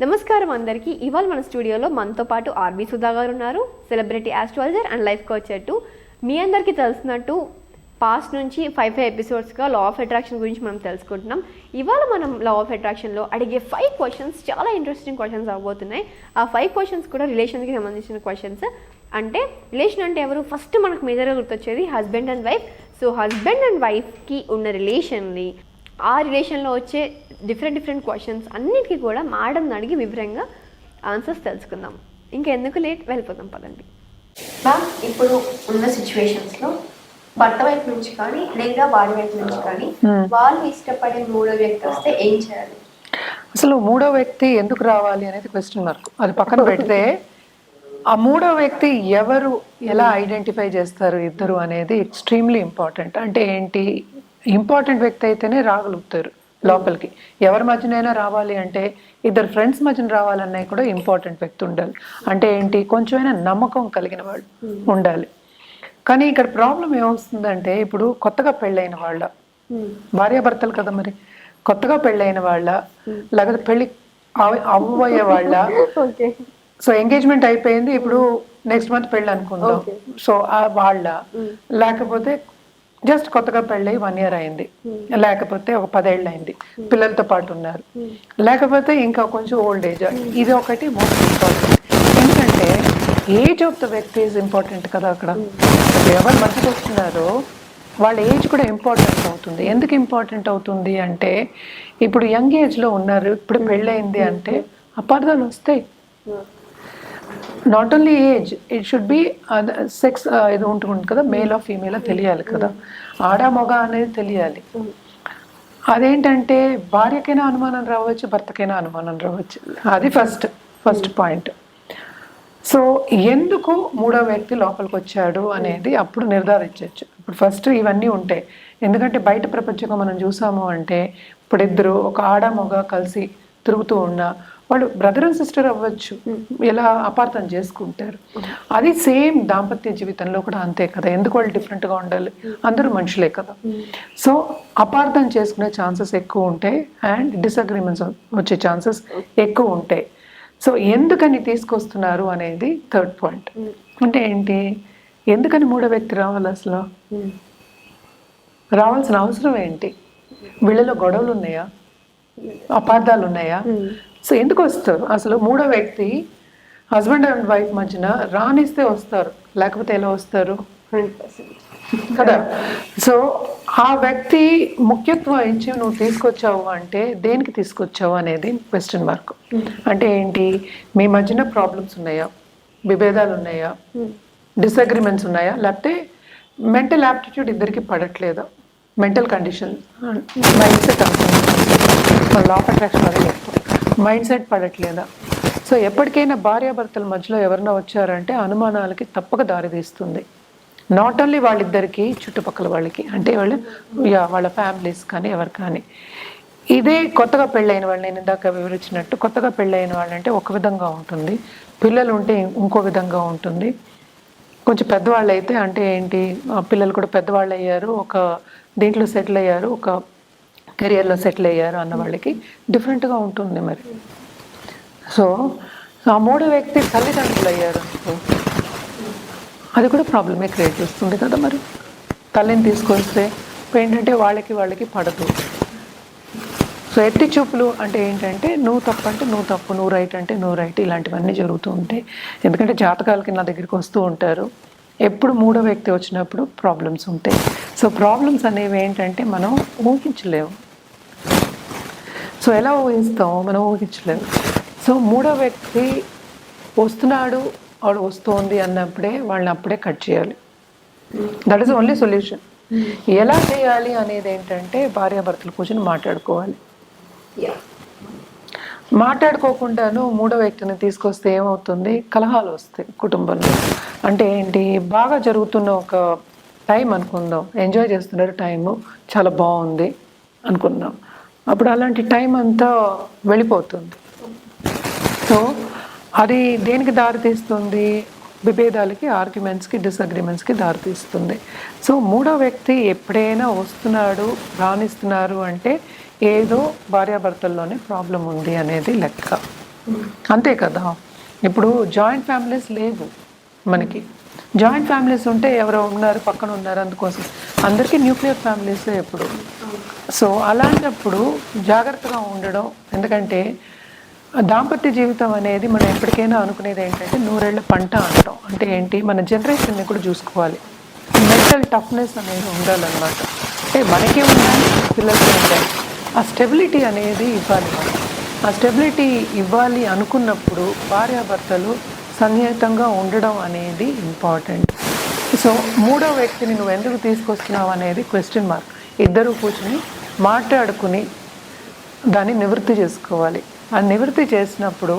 నమస్కారం అందరికీ. ఇవాళ మన స్టూడియోలో మనతో పాటు ఆర్బీ సుధా గారు ఉన్నారు, celebrity astrologer and life coach. మీ అందరికీ తెలిసినట్టు పాస్ట్ నుంచి 5 ఎపిసోడ్స్గా లా ఆఫ్ అట్రాక్షన్ గురించి మనం తెలుసుకుంటున్నాం. ఇవాళ మనం లా ఆఫ్ అట్రాక్షన్లో అడిగే 5 క్వశ్చన్స్ చాలా ఇంట్రెస్టింగ్ క్వశ్చన్స్ అవబోతున్నాయి. ఆ 5 క్వశ్చన్స్ కూడా రిలేషన్కి సంబంధించిన క్వశ్చన్స్. అంటే రిలేషన్ అంటే ఎవరు? ఫస్ట్ మనకు మేజర్గా గుర్తొచ్చేది husband and wife. So husband and వైఫ్కి ఉన్న రిలేషన్ని, ఆ రిలేషన్లో వచ్చే డిఫరెంట్ క్వశ్చన్స్ అన్నిటికీ కూడా మేడంని అడిగి వివరంగా ఆన్సర్స్ తెలుసుకుందాం. ఇంకెందుకు లేట్, వెళ్ళిపోదాం పదండి. మ్యామ్, ఇప్పుడు ఉన్న సిచ్యువేషన్స్లో భర్త వైపు నుంచి కానీ లేదా వాడి వైపు నుంచి కానీ వాళ్ళు ఇష్టపడే మూడో వ్యక్తి వస్తే ఏం చేయాలి? అసలు మూడో వ్యక్తి ఎందుకు రావాలి అనేది క్వశ్చన్ మార్క్. అది పక్కన పెడితే ఆ మూడో వ్యక్తి ఎవరు, ఎలా ఐడెంటిఫై చేస్తారు ఇద్దరు అనేది ఎక్స్ట్రీమ్లీ ఇంపార్టెంట్. అంటే ఏంటి, ఇంపార్టెంట్ వ్యక్తి అయితేనే రాగలుగుతారు లోపలికి. ఎవరి మధ్యనైనా రావాలి అంటే, ఇద్దరు ఫ్రెండ్స్ మధ్యన రావాలన్నా కూడా ఇంపార్టెంట్ వ్యక్తి ఉండాలి. అంటే ఏంటి, కొంచెమైనా నమ్మకం కలిగిన వాళ్ళు ఉండాలి. కానీ ఇక్కడ ప్రాబ్లం ఏమొస్తుందంటే, ఇప్పుడు కొత్తగా పెళ్ళైన వాళ్ళ భార్యాభర్తలు కదా, మరి కొత్తగా పెళ్ళైన వాళ్ళ, లేకపోతే పెళ్ళి అవ్వబోయే వాళ్ళ, సో ఎంగేజ్మెంట్ అయిపోయింది, ఇప్పుడు నెక్స్ట్ మంత్ పెళ్ళి అనుకుందాం, సో వాళ్ళ, లేకపోతే జస్ట్ కొత్తగా పెళ్ళి 1 year అయింది, లేకపోతే ఒక 10 ఏళ్ళు అయింది, పిల్లలతో పాటు ఉన్నారు, లేకపోతే ఇంకా కొంచెం ఓల్డ్ ఏజ్. ఇది ఒకటి మోస్ట్ ఇంపార్టెంట్. ఎందుకంటే ఏజ్ ఆఫ్ ద వ్యక్తి ఈజ్ ఇంపార్టెంట్ కదా. అక్కడ ఎవరు మధ్యకి వస్తున్నారో వాళ్ళ ఏజ్ కూడా ఇంపార్టెంట్ అవుతుంది. ఎందుకు ఇంపార్టెంట్ అవుతుంది అంటే, ఇప్పుడు యంగ్ ఏజ్లో ఉన్నారు, ఇప్పుడు పెళ్ళయింది అంటే అపార్థాలు వస్తాయి. Not only age, it should be sex ఇది ఉంటుంది కదా, మేల్ ఆఫ్ ఫీమేల్ తెలియాలి కదా, ఆడ మగ అనేది తెలియాలి. అదేంటంటే భార్యకైనా అనుమానం రావచ్చు, భర్తకైనా అనుమానం రావచ్చు. అది ఫస్ట్ పాయింట్. సో ఎందుకు మూడో వ్యక్తి లోపలికి వచ్చాడు అనేది అప్పుడు నిర్ధారించవచ్చు. ఇప్పుడు ఫస్ట్ ఇవన్నీ ఉంటాయి. ఎందుకంటే బయట ప్రపంచంగా మనం చూసాము అంటే, ఇప్పుడు ఇద్దరు ఒక ఆడ మగ కలిసి తిరుగుతూ ఉన్నా వాళ్ళు బ్రదర్ అండ్ సిస్టర్ అవ్వచ్చు, ఎలా అపార్థం చేసుకుంటారు. అది సేమ్ దాంపత్య జీవితంలో కూడా అంతే కదా. ఎందుకు వాళ్ళు డిఫరెంట్గా ఉండాలి, అందరూ మనుషులే కదా. సో అపార్థం చేసుకునే ఛాన్సెస్ ఎక్కువ ఉంటాయి అండ్ డిసగ్రిమెంట్స్ వచ్చే ఛాన్సెస్ ఎక్కువ ఉంటాయి. సో ఎందుకని తీసుకొస్తున్నారు అనేది థర్డ్ పాయింట్. అంటే ఏంటి, ఎందుకని మూడో వ్యక్తి రావాలి, అసలు రావాల్సిన అవసరం ఏంటి, వీళ్ళలో గొడవలు ఉన్నాయా, అపార్థాలు ఉన్నాయా? సో ఎందుకు వస్తారు అసలు మూడో వ్యక్తి? హస్బెండ్ అండ్ వైఫ్ మధ్యన రానిస్తే వస్తారు, లేకపోతే ఎలా వస్తారు కదా. సో ఆ వ్యక్తి ముఖ్యత్వం ఇచ్చి నువ్వు తీసుకొచ్చావు అంటే దేనికి తీసుకొచ్చావు అనేది క్వశ్చన్ మార్క్. అంటే ఏంటి, మీ మధ్యన ప్రాబ్లమ్స్ ఉన్నాయా, విభేదాలు ఉన్నాయా, డిసగ్రిమెంట్స్ ఉన్నాయా, లేకపోతే మెంటల్ యాప్టిట్యూడ్ ఇద్దరికి పడట్లేదా, మెంటల్ కండిషన్, మైండ్ సెట్ అనుకుంటున్నాం, లా ఆఫ్ అట్రాక్షన్ అది చెప్తాం, మైండ్ సెట్ పడట్లేదా. సో ఎప్పటికైనా భార్యాభర్తల మధ్యలో ఎవరైనా వచ్చారంటే అనుమానాలకి తప్పక దారితీస్తుంది. నాట్ ఓన్లీ వాళ్ళిద్దరికి, చుట్టుపక్కల వాళ్ళకి, అంటే వాళ్ళ ఫ్యామిలీస్ కానీ ఎవరు కానీ. ఇదే కొత్తగా పెళ్ళైన వాళ్ళు, నేను ఇందాక వివరించినట్టు కొత్తగా పెళ్ళైన వాళ్ళు అంటే ఒక విధంగా ఉంటుంది, పిల్లలు ఉంటే ఇంకో విధంగా ఉంటుంది. కొంచెం పెద్దవాళ్ళు అయితే అంటే ఏంటి, పిల్లలు కూడా పెద్దవాళ్ళు అయ్యారు, ఒక దీంట్లో సెటిల్ అయ్యారు, ఒక కెరియర్లో సెటిల్ అయ్యారు అన్న వాళ్ళకి డిఫరెంట్గా ఉంటుంది మరి. సో ఆ మూడో వ్యక్తి తల్లిదండ్రులు అయ్యారు, అది కూడా ప్రాబ్లమే క్రియేట్ చేస్తుంది కదా. మరి తల్లిని తీసుకొస్తే ఏంటంటే వాళ్ళకి పడదు. సో ఎత్తి చూపులు అంటే ఏంటంటే, నువ్వు తప్పు అంటే నువ్వు తప్పు, నువ్వు రైట్ అంటే నువ్వు రైట్, ఇలాంటివన్నీ జరుగుతూ ఉంటాయి. ఎందుకంటే జాతకాలకి నా దగ్గరికి వస్తూ ఉంటారు. ఎప్పుడు మూడో వ్యక్తి వచ్చినప్పుడు ప్రాబ్లమ్స్ ఉంటాయి. సో ప్రాబ్లమ్స్ అనేవి ఏంటంటే మనం ఊహించలేము. సో ఎలా ఊహిస్తాం, మనం ఊహించలేము. సో మూడో వ్యక్తి వస్తున్నాడు, వాడు వస్తోంది అన్నప్పుడే వాళ్ళని అప్పుడే కట్ చేయాలి. That is only solution. ఎలా చేయాలి అనేది ఏంటంటే, భార్యాభర్తలు కూర్చొని మాట్లాడుకోవాలి. మాట్లాడుకోకుండాను మూడో వ్యక్తిని తీసుకొస్తే ఏమవుతుంది, కలహాలు వస్తాయి కుటుంబంలో. అంటే ఏంటి, బాగా జరుగుతున్న ఒక టైం అనుకుందాం, ఎంజాయ్ చేస్తున్నారు, టైము చాలా బాగుంది అనుకుందాం, అప్పుడు అలాంటి టైం అంతా వెళ్ళిపోతుంది. సో అది దేనికి దారితీస్తుంది, విభేదాలకి, ఆర్గ్యుమెంట్స్కి, డిసగ్రిమెంట్స్కి దారితీస్తుంది. సో మూడో వ్యక్తి ఎప్పుడైనా వస్తున్నాడు, రాణిస్తున్నారు అంటే ఏదో భార్యాభర్తల్లోనే ప్రాబ్లం ఉంది అనేది లెక్క. అంతే కదా. ఇప్పుడు జాయింట్ ఫ్యామిలీస్ లేవు మనకి. జాయింట్ ఫ్యామిలీస్ ఉంటే ఎవరో ఉన్నారు పక్కన ఉన్నారు, అందుకోసం అందరికీ న్యూక్లియర్ ఫ్యామిలీసే ఇప్పుడు. సో అలాంటప్పుడు జాగ్రత్తగా ఉండడం. ఎందుకంటే దాంపత్య జీవితం అనేది మనం ఎప్పటికైనా అనుకునేది ఏంటంటే 100 ఏళ్ల పంట అంటాం. అంటే ఏంటి, మన జనరేషన్ని కూడా చూసుకోవాలి. మెంటల్ టఫ్నెస్ అనేది ఉండాలన్నమాట. అంటే మనకే ఉండాలి, పిల్లలకి ఉండాలి. ఆ స్టెబిలిటీ అనేది ఇవ్వాలి మనం. ఆ స్టెబిలిటీ ఇవ్వాలి అనుకున్నప్పుడు భార్యాభర్తలు సన్నిహితంగా ఉండడం అనేది ఇంపార్టెంట్. సో మూడో వ్యక్తిని నువ్వు ఎందుకు తీసుకొస్తున్నావు అనేది క్వశ్చన్ మార్క్. ఇద్దరు కూర్చుని మాట్లాడుకుని దాన్ని నివృత్తి చేసుకోవాలి. ఆ నివృత్తి చేసినప్పుడు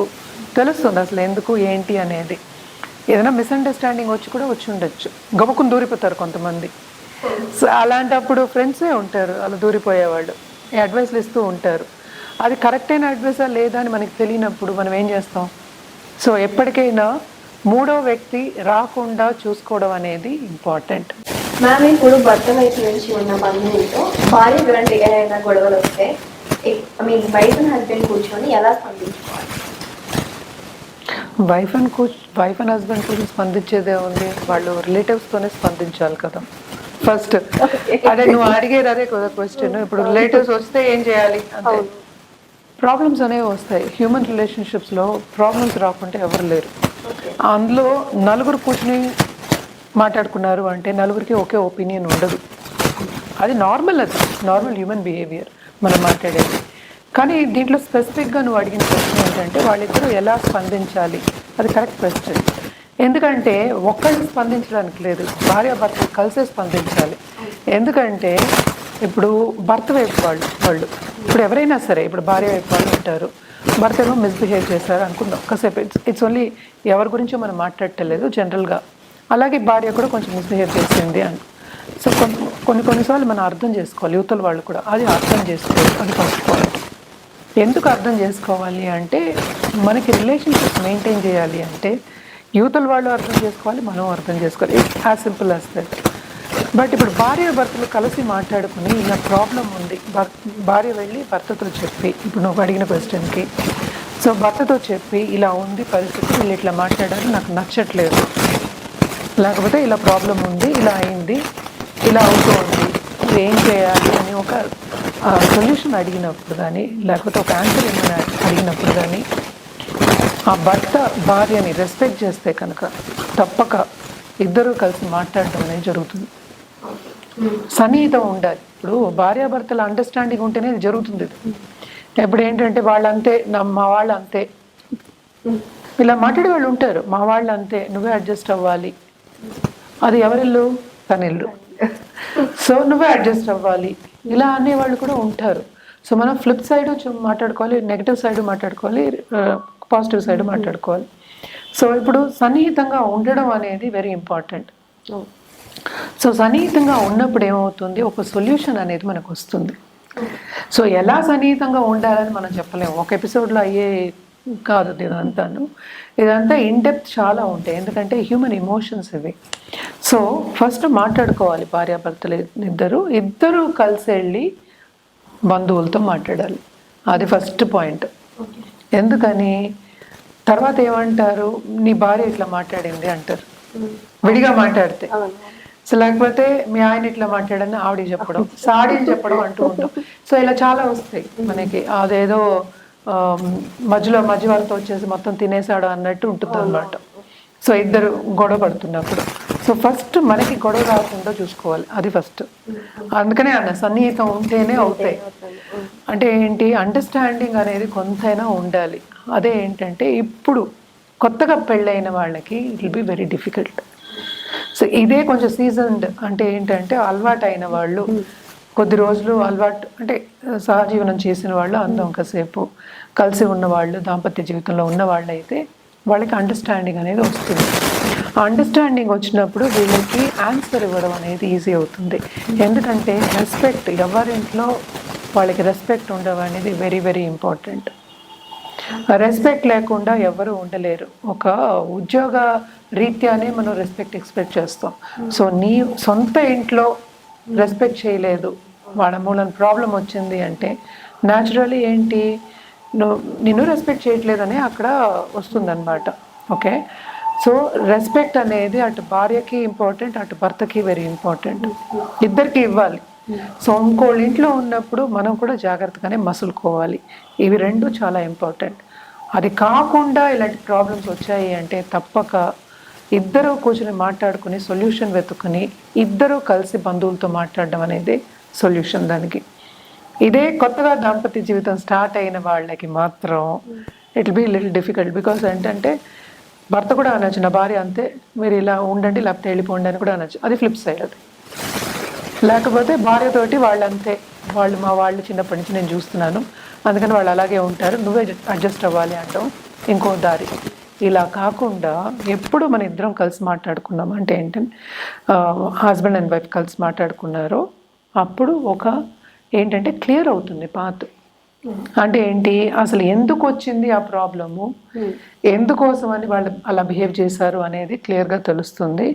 తెలుస్తుంది అసలు ఎందుకు ఏంటి అనేది. ఏదైనా మిస్అండర్స్టాండింగ్ వచ్చి ఉండొచ్చు, గబుకుని దూరిపోతారు కొంతమంది. సో అలాంటప్పుడు ఫ్రెండ్సే ఉంటారు అలా దూరిపోయేవాళ్ళు, అడ్వైస్లు ఇస్తూ ఉంటారు. అది కరెక్ట్ అయిన అడ్వైసా లేదా అని మనకి తెలియనప్పుడు మనం ఏం చేస్తాం? సో ఎప్పటికైనా మూడో వ్యక్తి రాకుండా చూసుకోవడం అనేది ఇంపార్టెంట్. మ్యామ్, ఇప్పుడు భర్త వైపు నుంచి ఉన్న బంధువులతో భార్య గురించి ఏదైనా గొడవలు వస్తే వైఫ్ అండ్ హస్బెండ్ కూర్చొని ఎలా స్పందించుకోవాలి? వైఫ్ అండ్ హస్బెండ్ గురించి స్పందించేదే ఉంది, వాళ్ళు రిలేటివ్స్తోనే స్పందించాలి కదా ఫస్ట్. అదే నువ్వు అడిగేది అదే కదా క్వశ్చన్. ఇప్పుడు రిలేటివ్స్ వస్తే ఏం చేయాలి అంటే ప్రాబ్లమ్స్ అనేవి వస్తాయి. హ్యూమన్ రిలేషన్షిప్స్లో ప్రాబ్లమ్స్ రాకుంటే ఎవరు లేరు. అందులో నలుగురు కూర్చుని మాట్లాడుకున్నారు అంటే నలుగురికి ఒకే ఒపీనియన్ ఉండదు. అది నార్మల్ హ్యూమన్ బిహేవియర్ మనం మాట్లాడేది. కానీ దీంట్లో స్పెసిఫిక్గా నువ్వు అడిగిన క్వశ్చన్ ఏంటంటే వాళ్ళిద్దరూ ఎలా స్పందించాలి, అది కరెక్ట్ క్వశ్చన్. ఎందుకంటే ఒక్కళ్ళు స్పందించడానికి లేదు, భార్యాభర్తలు కలిసే స్పందించాలి. ఎందుకంటే ఇప్పుడు భర్త వైపు వాళ్ళు ఇప్పుడు ఎవరైనా సరే, ఇప్పుడు భార్య వైపు వాళ్ళు ఉంటారు, భర్త ఏమో మిస్బిహేవ్ చేశారు అనుకుందాం కాసేపు. ఇట్స్ ఓన్లీ ఎవరి గురించో మనం మాట్లాడటలేదు జనరల్గా. అలాగే భార్య కూడా కొంచెం మిస్బిహేవ్ చేసింది అని. సో కొన్నిసార్లు మనం అర్థం చేసుకోవాలి, యువతల వాళ్ళు కూడా అది అర్థం చేసుకోవాలి. అది ఫస్ట్ పాయింట్. ఎందుకు అర్థం చేసుకోవాలి అంటే మనకి రిలేషన్షిప్ మెయింటైన్ చేయాలి అంటే యువతల వాళ్ళు అర్థం చేసుకోవాలి, మనం అర్థం చేసుకోవాలి. It's as simple as that. But ఇప్పుడు భార్య భర్తలు కలిసి మాట్లాడుకుని ఇలా ప్రాబ్లం ఉంది, భార్య వెళ్ళి భర్తతో చెప్పి, ఇప్పుడు నువ్వు అడిగిన క్వశ్చన్కి సో భర్తతో చెప్పి ఇలా ఉంది పరిస్థితి, వీళ్ళు ఇట్లా మాట్లాడారు, నాకు నచ్చట్లేదు, లేకపోతే ఇలా ప్రాబ్లం ఉంది, ఇలా అయింది, ఇలా అవుతుంది, ఏం చేయాలి అని ఒక సొల్యూషన్ అడిగినప్పుడు కానీ, లేకపోతే ఒక ఆన్సర్ ఏమైనా అడిగినప్పుడు కానీ ఆ భర్త భార్యని రెస్పెక్ట్ చేస్తే కనుక తప్పక ఇద్దరూ కలిసి మాట్లాడడం అనేది జరుగుతుంది. సన్నిహితం ఉండాలి. ఇప్పుడు భార్యాభర్తల అండర్స్టాండింగ్ ఉంటేనే ఇది జరుగుతుంది. ఇప్పుడు ఏంటంటే వాళ్ళంతే, మా వాళ్ళు అంతే, ఇలా మాట్లాడే వాళ్ళు ఉంటారు. మా వాళ్ళు అంతే, నువ్వే అడ్జస్ట్ అవ్వాలి. అది ఎవరిల్లు? తన ఇల్లు. సో నువ్వే అడ్జస్ట్ అవ్వాలి, ఇలా అనేవాళ్ళు కూడా ఉంటారు. సో మనం ఫ్లిప్ సైడ్ మాట్లాడుకోవాలి, నెగిటివ్ సైడ్ మాట్లాడుకోవాలి, పాజిటివ్ సైడ్ మాట్లాడుకోవాలి. సో ఇప్పుడు సన్నిహితంగా ఉండడం అనేది వెరీ ఇంపార్టెంట్. సో సన్నిహితంగా ఉన్నప్పుడు ఏమవుతుంది, ఒక సొల్యూషన్ అనేది మనకు వస్తుంది. సో ఎలా సన్నిహితంగా ఉండాలని మనం చెప్పలేము, ఒక ఎపిసోడ్లో అయ్యే కాదు ఇదంతా ఇన్డెప్త్ చాలా ఉంటాయి. ఎందుకంటే హ్యూమన్ ఎమోషన్స్ ఇవి. సో ఫస్ట్ మాట్లాడుకోవాలి, భార్యాభర్తలు ఇద్దరు కలిసి వెళ్ళి బంధువులతో మాట్లాడాలి. అది ఫస్ట్ పాయింట్. ఎందుకని తర్వాత ఏమంటారు, నీ భార్య ఇట్లా మాట్లాడింది అంటారు విడిగా మాట్లాడితే. సో లేకపోతే మీ ఆయన ఇట్లా మాట్లాడని ఆవిడ చెప్పడం, సాడీని చెప్పడం అంటూ ఉంటాం. సో ఇలా చాలా వస్తాయి మనకి. అదేదో మధ్యవర్తో వచ్చేసి మొత్తం తినేసాడు అన్నట్టు ఉంటుంది అన్నమాట. సో ఇద్దరు గొడవ పడుతున్నప్పుడు సో ఫస్ట్ మనకి గొడవ రాకుండా చూసుకోవాలి, అది ఫస్ట్. అందుకనే అన్న సన్నిహితం ఉంటేనే అవుతాయి. అంటే ఏంటి, అండర్స్టాండింగ్ అనేది కొంతైనా ఉండాలి. అదే ఏంటంటే ఇప్పుడు కొత్తగా పెళ్ళైన వాళ్ళకి it will be very difficult. So ఇదే కొంచెం సీజన్డ్, అంటే ఏంటంటే అలవాటు అయిన వాళ్ళు, కొద్ది రోజులు అలవాటు అంటే సహజీవనం చేసిన వాళ్ళు, అందం కాసేపు కలిసి ఉన్నవాళ్ళు, దాంపత్య జీవితంలో ఉన్న వాళ్ళు అయితే వాళ్ళకి అండర్స్టాండింగ్ అనేది వస్తుంది. అండర్స్టాండింగ్ వచ్చినప్పుడు వీళ్ళకి ఆన్సర్ ఇవ్వడం అనేది ఈజీ అవుతుంది. ఎందుకంటే రెస్పెక్ట్, ఎవరింట్లో వాళ్ళకి రెస్పెక్ట్ ఉండడం అనేది వెరీ వెరీ ఇంపార్టెంట్. రెస్పెక్ట్ లేకుండా ఎవరు ఉండలేరు. ఒక ఉద్యోగ రీత్యానే మనం రెస్పెక్ట్ ఎక్స్పెక్ట్ చేస్తాం. సో నీ సొంత ఇంట్లో రెస్పెక్ట్ చేయలేదు, వాళ్ళ మూలన ప్రాబ్లం వచ్చింది అంటే న్యాచురలీ ఏంటి, నిన్ను రెస్పెక్ట్ చేయట్లేదని అక్కడ వస్తుందన్నమాట. ఓకే, సో రెస్పెక్ట్ అనేది అటు భార్యకి ఇంపార్టెంట్, అటు భర్తకి వెరీ ఇంపార్టెంట్, ఇద్దరికి ఇవ్వాలి. సో ఇంకోళ్ళ ఇంట్లో ఉన్నప్పుడు మనం కూడా జాగ్రత్తగానే మసులుకోవాలి. ఇవి రెండు చాలా ఇంపార్టెంట్. అది కాకుండా ఇలాంటి ప్రాబ్లమ్స్ వచ్చాయి అంటే తప్పక ఇద్దరు కూర్చొని మాట్లాడుకుని సొల్యూషన్ వెతుకుని ఇద్దరు కలిసి బంధువులతో మాట్లాడడం అనేది సొల్యూషన్ దానికి. ఇదే కొత్తగా దాంపత్య జీవితం స్టార్ట్ అయిన వాళ్ళకి మాత్రం it will be little difficult. Because ఏంటంటే భర్త కూడా అనొచ్చు, నా భార్య అంతే, మీరు ఇలా ఉండండి లేకపోతే వెళ్ళిపోండి అని కూడా అనొచ్చు. అది ఫ్లిప్ సైడ్. అది లేకపోతే భార్యతోటి వాళ్ళంతే, వాళ్ళు చిన్నప్పటి నుంచి నేను చూస్తున్నాను, అందుకని వాళ్ళు అలాగే ఉంటారు, నువ్వే అడ్జస్ట్ అవ్వాలి అంటాం ఇంకో దారి. ఇలా కాకుండా ఎప్పుడు మన ఇద్దరం కలిసి మాట్లాడుకున్నాం అంటే ఏంటంటే హస్బెండ్ అండ్ వైఫ్ కలిసి మాట్లాడుకున్నారో అప్పుడు ఒక ఏంటంటే క్లియర్ అవుతుంది పాత్. అంటే ఏంటి, అసలు ఎందుకు వచ్చింది ఆ ప్రాబ్లము, ఎందుకోసం అని వాళ్ళు అలా బిహేవ్ చేశారు అనేది క్లియర్గా తెలుస్తుంది.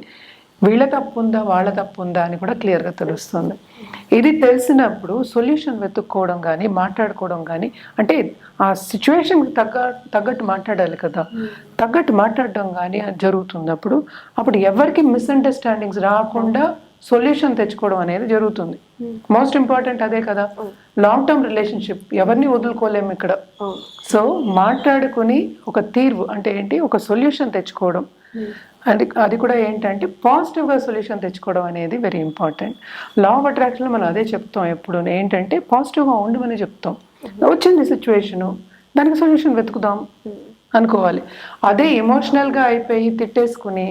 వీళ్ళ తప్పు ఉందా వాళ్ళ తప్పు ఉందా అని కూడా క్లియర్గా తెలుస్తుంది. ఇది తెలిసినప్పుడు సొల్యూషన్ వెతుక్కోవడం కానీ మాట్లాడుకోవడం కానీ, అంటే ఆ సిచ్యువేషన్కి తగ్గట్టు మాట్లాడాలి కదా, తగ్గట్టు మాట్లాడడం కానీ జరుగుతున్నప్పుడు అప్పుడు ఎవరికి మిస్అండర్స్టాండింగ్స్ రాకుండా సొల్యూషన్ తెచ్చుకోవడం అనేది జరుగుతుంది. మోస్ట్ ఇంపార్టెంట్ అదే కదా, లాంగ్ టర్మ్ రిలేషన్షిప్, ఎవరిని వదులుకోలేము ఇక్కడ. సో మాట్లాడుకుని ఒక తీర్వు అంటే ఏంటి, ఒక సొల్యూషన్ తెచ్చుకోవడం, అది కూడా ఏంటంటే పాజిటివ్గా సొల్యూషన్ తెచ్చుకోవడం అనేది వెరీ ఇంపార్టెంట్. లా ఆఫ్ అట్రాక్షన్లో మనం అదే చెప్తాం ఎప్పుడు, ఏంటంటే పాజిటివ్గా ఉండమని చెప్తాం. వచ్చింది సిచ్యువేషను, దానికి సొల్యూషన్ వెతుకుదాం అనుకోవాలి. అదే ఎమోషనల్గా అయిపోయి తిట్టేసుకుని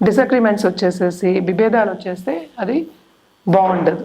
డిసగ్రిమెంట్స్ వచ్చేసేసి విభేదాలు వచ్చేస్తే అది బాగుండదు.